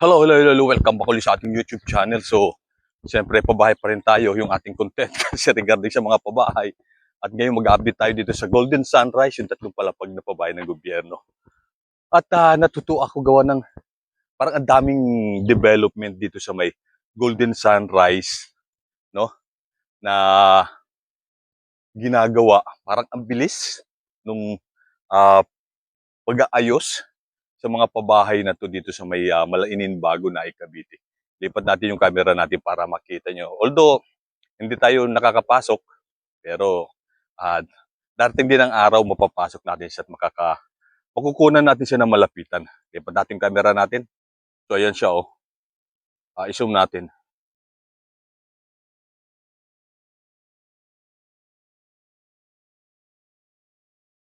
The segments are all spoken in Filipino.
Hello, hello, hello, welcome back ulit sa ating YouTube channel. So, siyempre, pabahay pa rin tayo yung ating content kasi regarding sa mga pabahay. At ngayon mag-update tayo dito sa Golden Sunrise, yung tatlong palapag na pabahay ng gobyerno. At natuto ako gawa ng parang ang daming development dito sa may Golden Sunrise, no? Na ginagawa. Parang ang bilis nung ah, pag-aayos sa mga pabahay na to dito sa may Malainin Bago na Cavite. Lipat natin yung camera natin para makita nyo. Although, hindi tayo nakakapasok, pero uh, darating din ang araw, mapapasok natin siya at makukunan natin siya ng malapitan. Lipat natin yung camera natin. So, ayan siya, oh. I-zoom natin.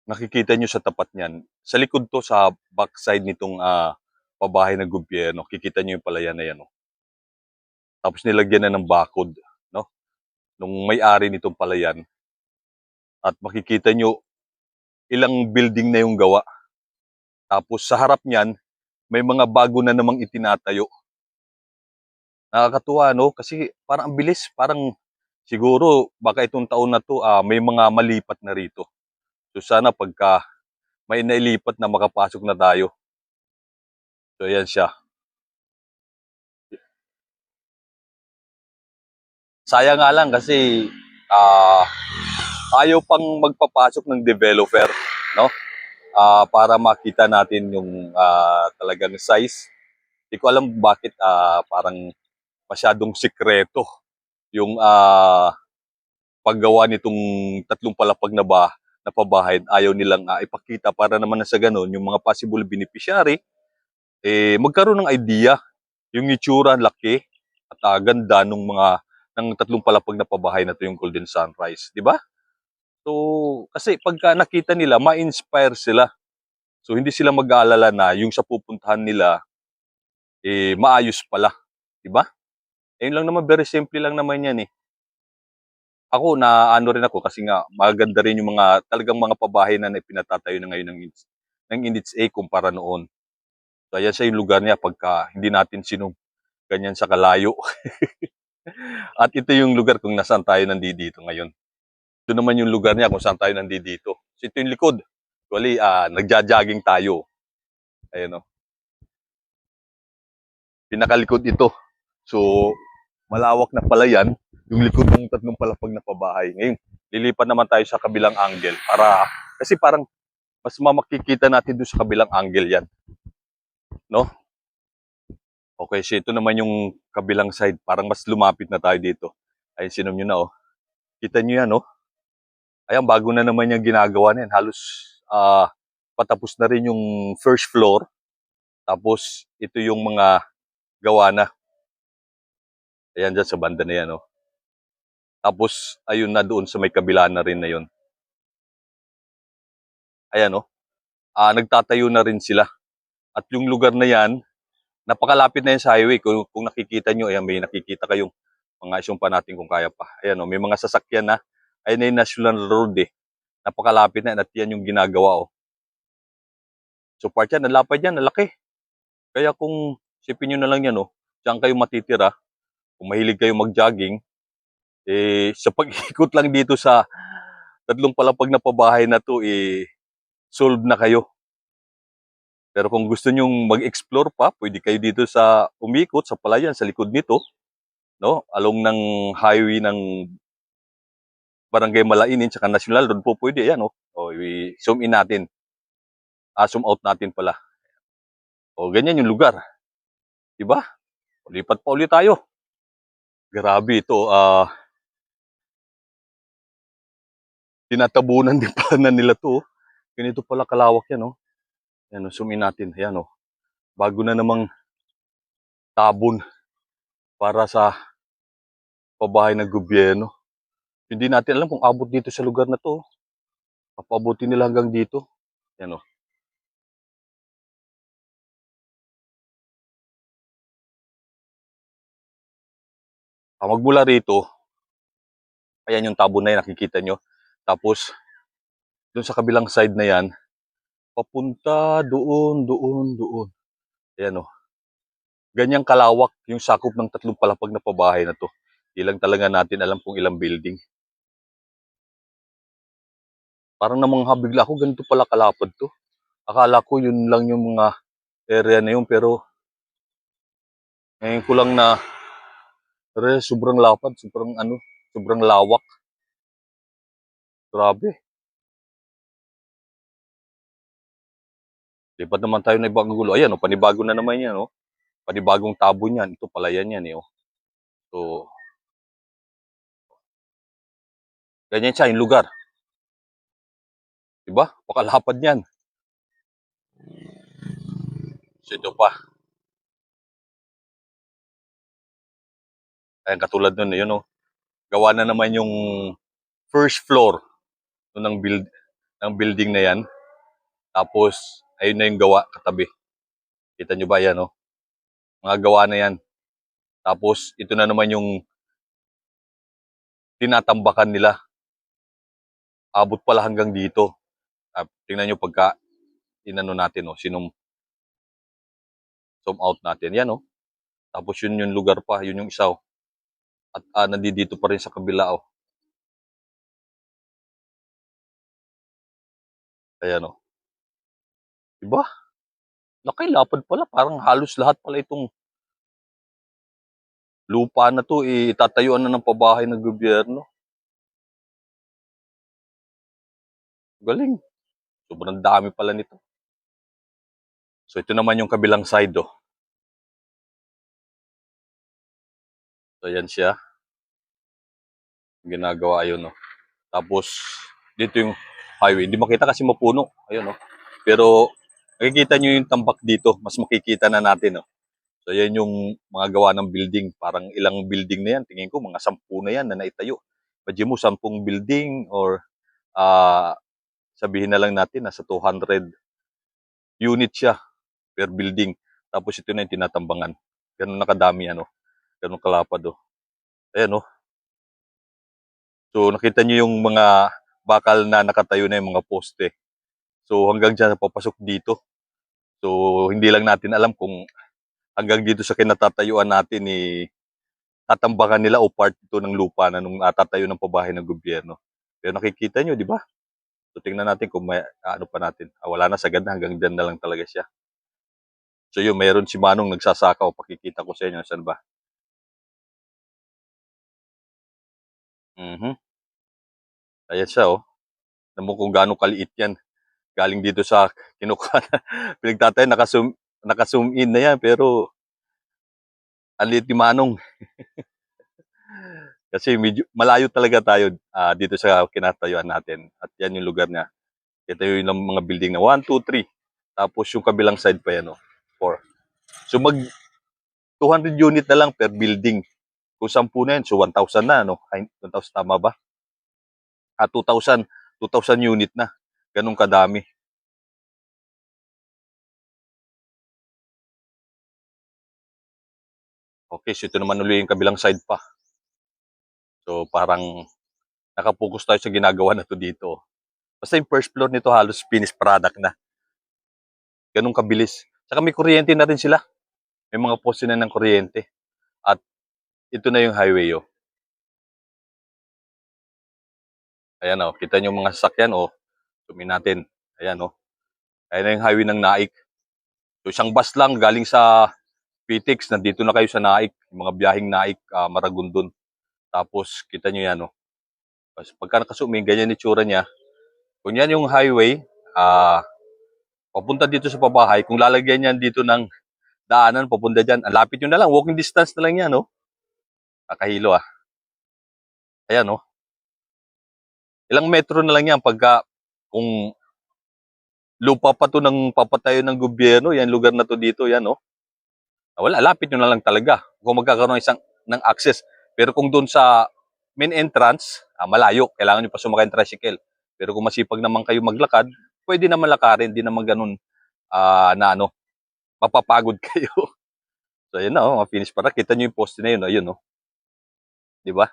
Nakikita nyo sa tapat niyan. Sa likod to, sa backside nitong pabahay ng gobyerno, kikita nyo yung palayan na yan, oh. Tapos nilagyan na ng bakod, no? Nung may-ari nitong palayan. At makikita nyo, ilang building na yung gawa. Tapos sa harap niyan, may mga bago na namang itinatayo. Nakakatuwa, no? Kasi parang ang bilis, parang siguro baka itong taon na to may mga malipat na rito. So sana pagka may nailipat na makapasok na tayo. So ayan siya. Sayang nga lang kasi ah ayaw pang magpapasok ng developer, no? Para makita natin yung talagang size. Hindi ko alam bakit parang masyadong sikreto yung paggawa nitong tatlong palapag na pabahay. Ayaw nilang ipakita para naman na sa ganun yung mga possible beneficiary magkaroon ng idea yung itsura, laki at ganda ng tatlong palapag na pabahay na to yung Golden Sunrise, di ba? So kasi pagka nakita nila, ma-inspire sila. So hindi sila mag-aalala na yung sa pupuntahan nila maayos pala, di ba? Ayun lang naman, very simple lang naman yan eh. Ako na ano rin ako kasi nga maganda rin yung mga talagang mga pabahay na pinatatayo na ngayon ng NHA kumpara noon. So ayan siya yung lugar niya pagka hindi natin ganyan sa kalayo. At ito yung lugar kung nasaan tayo nandito ngayon. Ito naman yung lugar niya kung saan tayo nandito. So ito yung likod. Actually, nagja-jogging tayo. Ayan o. Pinakalikod ito. So, malawak na pala yan. Yung likod ng tatlong palapag na pabahay. Ngayon, lilipat naman tayo sa kabilang angle kasi parang mas makikita natin doon sa kabilang angle yan. No? Okay, so ito naman yung kabilang side. Parang mas lumapit na tayo dito. Ayun, sinom nyo na, oh. Kita nyo yan, oh. Ayan, bago na naman yung ginagawa na yan. Halos patapos na rin yung first floor. Tapos, ito yung mga gawa na. Ayan dyan sa banda na yan, oh. Tapos, ayun na doon sa may kabila na rin na yun. Ayan, oh. Nagtatayo na rin sila. At yung lugar na yan, napakalapit na yan sa highway. Kung nakikita nyo, ayan, may nakikita kayong mga isumpa natin kung kaya pa. Ayan, oh, may mga sasakyan na. Ayan na yung National Road, eh. Napakalapit na, at yan yung ginagawa, oh. So part yan, nalapad yan, nalaki. Kaya kung sipin nyo na lang yan, oh, diyan kayo matitira, kung mahilig kayo mag-jogging, sa pag-ikot lang dito sa tatlong palapag na pabahay na to, solve na kayo. Pero kung gusto nyong mag-explore pa, pwede kayo dito sa umikot, sa palayan, sa likod nito, no? Along ng highway ng Barangay Malainin, tsaka National Road po pwede, yan, oh. O, zoom in natin. Zoom out natin pala. O, ganyan yung lugar. Diba? Lipat pa ulit tayo. Grabe ito, tinatabunan din pala na nila to. Ganito pala kalawak yan, oh. Yan, oh, zoom in natin. Ayan, oh. Bago na namang tabon para sa pabahay ng gobyerno. Hindi natin alam kung abot dito sa lugar na to. Papabuti nila hanggang dito. Yan, oh. Magmula rito, ayan yung tabon na yan, nakikita nyo. Tapos, dun sa kabilang side na yan, papunta doon. Ayan, oh. Ganyang kalawak yung sakop ng 3 palapag na pabahay na 'to. Di lang talaga natin alam kung ilang building. Parang namangha bigla ako, ganito pala kalapad 'to. Akala ko yun lang yung mga area na yun, pero ngayon ko lang na sobrang lapad, sobrang ano, sobrang lawak. Grabe. Lipat naman tayo ng ibang gulo. Ayan, oh, panibago na naman yan, oh. Panibagong tabo niyan. Ito pala yan, eh, oh. So, ganyan siya yung lugar. Diba? Pakalapad niyan. So, ito pa. Ayan, katulad nun, yun, oh. Gawa na naman yung first floor ng building na yan. Tapos, ayun na yung gawa katabi. Kita nyo ba yan, oh? Mga gawa na yan. Tapos, ito na naman yung tinatambakan nila. Abot pala hanggang dito. Tingnan nyo pagka inano natin, oh, zoom out natin. Yan, oh. Tapos yun yung lugar pa, yun yung isa, oh. At nandito pa rin sa kabila, oh. Ayan, oh. Diba? Lapad pala. Parang halos lahat pala itong lupa na to, itatayuan na ng pabahay ng gobyerno. Galing. Sobrang dami pala nito. So, ito naman yung kabilang side, oh. So, ayan siya. Ginagawa yun, oh. Tapos, dito yung highway. Hindi makita kasi mapuno. Ayun, oh. Pero, nakikita nyo yung tambak dito. Mas makikita na natin, oh. So, yan yung mga gawa ng building. Parang ilang building na yan. Tingin ko, mga 10 na yan na naitayo. Imagine mo, 10 building or sabihin na lang natin, nasa 200 unit siya per building. Tapos ito na yung tinatambangan. Ganun nakadami, ano. Ganun kalapad, oh. Ayan, oh. So, nakita nyo yung mga bakal na nakatayo na yung mga poste. So, hanggang dyan papasok dito. So, hindi lang natin alam kung hanggang dito sa kinatatayuan natin, tatambakan nila o part ito ng lupa na nung tatayo ng pabahay ng gobyerno. Pero nakikita nyo, di ba? So, tingnan natin kung may ano pa natin. Wala na, sagad na, hanggang dyan na lang talaga siya. So, yun, mayroon si Manong nagsasaka o pakikita ko sa inyo. Saan ba? Ayan siya, oh. Alam mo kung gaano kaliit yan. Galing dito sa kinukuha na pinagtatay, naka-zoom in na yan. Pero, ang liit ni Manong. Kasi medyo malayo talaga tayo dito sa kinatayuan natin. At yan yung lugar niya. Ito yung mga building na 1, 2, 3. Tapos yung kabilang side pa yan, 4. So mag 200 unit na lang per building. Kung 10 na yan, so 1,000 na, no? 1,000 tama ba? 2,000 unit na. Ganun kadami. Okay, so ito naman ulit yung kabilang side pa. So parang nakapokus tayo sa ginagawa na to dito. Basta yung first floor nito halos finished product na. Ganun kabilis. Saka may kuryente na rin sila. May mga poste na ng kuryente. At ito na yung highway, oh. Ayan, oh. Kita nyo yung mga sasakyan, oh. Tumin natin. Ayan, oh. Ayan na yung highway ng Naik. So isang bus lang galing sa PTX. Nandito na kayo sa Naik. Yung mga biyaheng Naik, Maragondon. Tapos kita nyo yan, oh. Pagka nakasuming, ganyan itsura niya. Kung yan yung highway, papunta dito sa pabahay, kung lalagyan yan dito ng daanan, papunta dyan, ang lapit nyo na lang, walking distance na lang yan, no? Kakahilo, ah. Ayan, no? Ilang metro na lang yan pagka, kung lupa pa to ng papatayo ng gobyerno, yan lugar na to dito, yan, no? Wala, lapit nyo na lang talaga kung magkakaroon ng access. Pero kung doon sa main entrance, malayo, kailangan nyo pa sumakay ng tricycle. Pero kung masipag naman kayo maglakad, pwede naman lakarin, di naman ganun na ano, mapapagod kayo. So, ayun na, oh, finish para. Kita nyo yung poste na yun, ayun, oh. Di ba?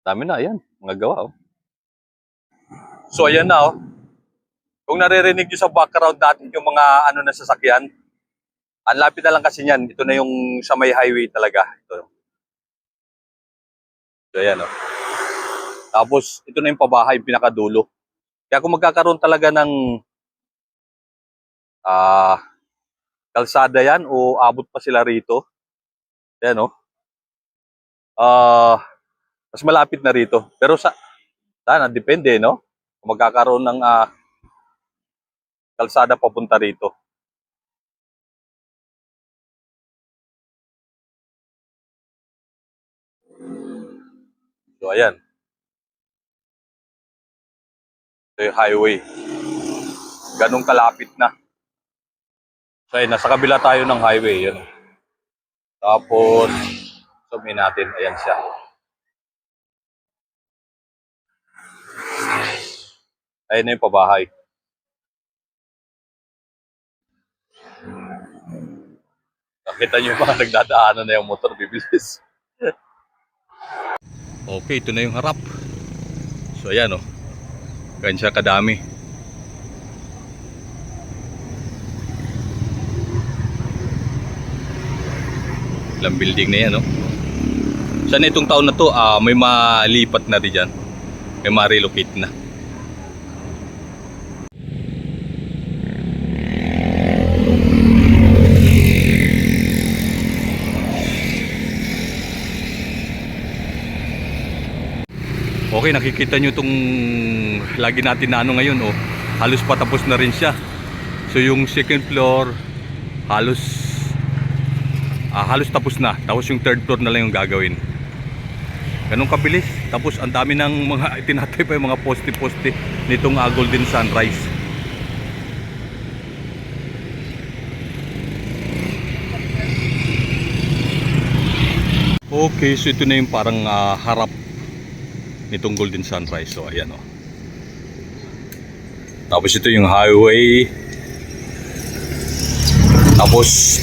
Dami na, ayan, mga gawa, oh. So, ayan na, oh. Kung naririnig nyo sa background natin yung mga ano na sasakyan, Ang lapit na lang kasi niyan, ito na yung sa may highway talaga. Ito. So, ayan, oh. Tapos, ito na yung pabahay, yung pinakadulo. Kaya kung magkakaroon talaga ng ah, kalsada yan o abot pa sila rito, ayan, oh. Mas malapit na rito. Pero sana, depende, no? Kung magkakaroon ng kalsada papunta rito. So, ayan. Ito yung highway. Ganong kalapit na. So, ayan, nasa kabila tayo ng highway. Yun. Tapos, sabihin natin, ayan siya. Ayan na yung pabahay. Nakita nyo yung mga nagdadaanan na yung motor, bibilis. Okay, ito na yung harap. So, ayan, oh. Ganyan siya kadami. Ilang building na yan, no? Sana itong taon na to, may malipat na rin dyan. May ma-relocate na. Okay, nakikita nyo itong lagi natin na ano ngayon, oh. Halos patapos na rin siya. So yung second floor, halos tapos na. Tapos yung third floor na lang yung gagawin. Ganun kabilis. Tapos ang dami ng mga itinatay pa yung mga poste-poste nitong Golden Sunrise. Okay, so ito na yung parang harap nitong Golden Sunrise. So ayan, oh. Tapos ito yung highway. Tapos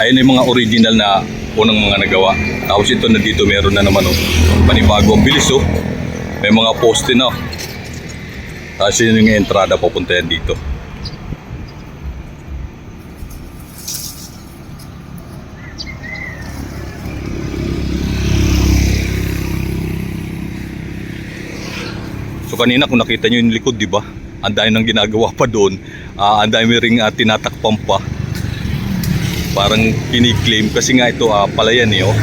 ayun yung mga original na unang mga nagawa. Tapos ito na dito meron na naman, oh. Panibago ang bilis, oh. May mga poste na, oh. Tapos yun yung entrada papunta yan dito. So kanina kung nakita nyo yung likod, di ba? Ang dami nang ginagawa pa doon. Ang dami ring tinatakpan pa. Parang kiniklaim kasi nga ito palayan, eh, oh.